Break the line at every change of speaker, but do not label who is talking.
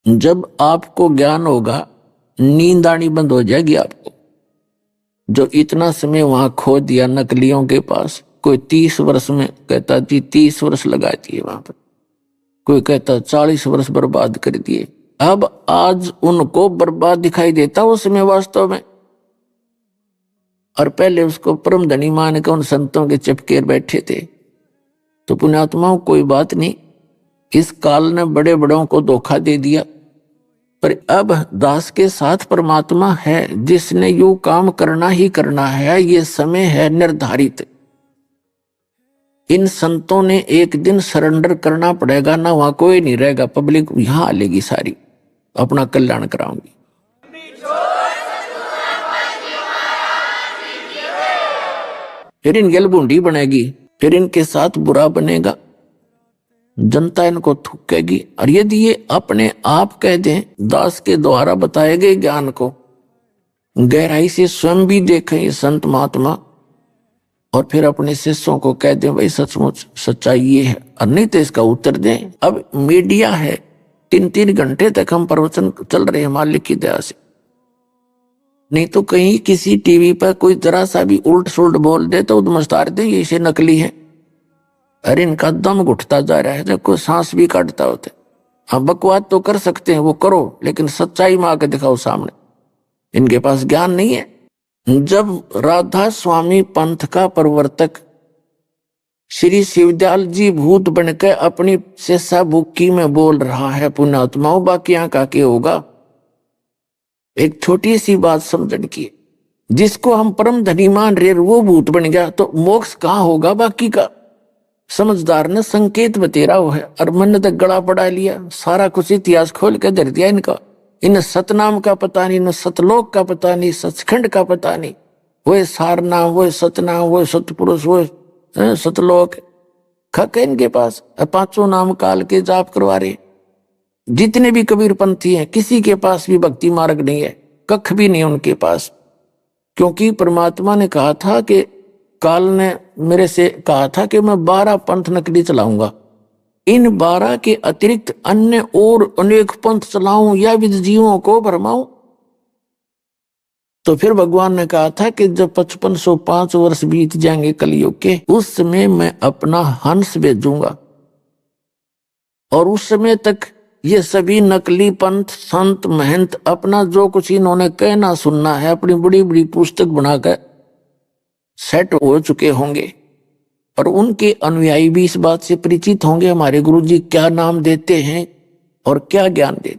जब आपको ज्ञान होगा, नींद आनी बंद हो जाएगी आपको। जो इतना समय वहां खो दिया नकलियों के पास, कोई 30 वर्ष में कहता थी 30 वर्ष लगा दिए वहां पर, कोई कहता 40 वर्ष बर्बाद कर दिए। अब आज उनको बर्बाद दिखाई देता उस समय वास्तव में, और पहले उसको परम धनी मान के उन संतों के चिपके बैठे थे। तो पुण्यात्माओं कोई बात नहीं, इस काल ने बड़े बड़ों को धोखा दे दिया, पर अब दास के साथ परमात्मा है जिसने यू काम करना ही करना है, ये समय है निर्धारित। इन संतों ने एक दिन सरेंडर करना पड़ेगा, ना वहां कोई नहीं रहेगा, पब्लिक यहां आ लेगी सारी, अपना कल्याण कराऊंगी। फिर इनके लबूंडी बनेगी, फिर इनके साथ बुरा बनेगा, जनता इनको थूकेगी। और यदि ये अपने आप कह दें, दास के द्वारा बताए गए ज्ञान को गहराई से स्वयं भी देखें ये संत महात्मा, और फिर अपने शिष्यों को कह दें भाई सचमुच सच्चाई ये है, और नहीं तो इसका उत्तर दें। अब मीडिया है, 3-3 घंटे तक हम प्रवचन चल रहे हैं मालिक की दया से, नहीं तो कहीं किसी टीवी पर कोई जरा सा भी उल्ट सुल्ट बोल दे तो उद्मस्तार दे ये इसे नकली है। अरे इनका दम घुटता जा रहा है, कोई सांस भी काटता होता है। हाँ बकवाद तो कर सकते हैं, वो करो, लेकिन सच्चाई में आके दिखाओ सामने। इनके पास ज्ञान नहीं है। जब राधा स्वामी पंथ का प्रवर्तक श्री शिवदयाल जी भूत बनकर अपनी शेषा बुक्की में बोल रहा है, पुण्यात्माओं बाकी का क्या होगा। एक छोटी सी बात समझन की, जिसको हम परम धनी मान रहे वो भूत बन गया तो मोक्ष कहाँ होगा बाकी का। समझदार ने संकेत बतेरा हुआ है, और मन ने तक गला पड़ा लिया, सारा कुछ इतिहास खोल के धर दिया इनका। इन सतनाम का पता नहीं, न सतलोक का पता नहीं, सचखंड का पता नहीं, वो सार नाम, वो सतनाम, वो सतपुरुष, वो सतलोक खक इनके पास। 5 नाम काल के जाप करवा रहे। जितने भी कबीर पंथी हैं किसी के पास भी भक्ति मार्ग नहीं है, कख भी नहीं उनके पास, क्योंकि परमात्मा ने कहा था कि काल ने मेरे से कहा था कि मैं 12 पंथ नकली चलाऊंगा, इन 12 के अतिरिक्त अन्य और अनेक पंथ चलाऊं या विद जीवों को भरमाऊं। तो फिर भगवान ने कहा था कि जब 5505 वर्ष बीत जाएंगे कलयुग के, उस समय मैं अपना हंस भेजूंगा, और उस समय तक ये सभी नकली पंथ संत महंत अपना जो कुछ इन्होंने कहना सुनना है अपनी बड़ी बड़ी पुस्तक बनाकर सेट हो चुके होंगे, और उनके अनुयायी भी इस बात से परिचित होंगे हमारे गुरुजी क्या नाम देते हैं और क्या ज्ञान देते।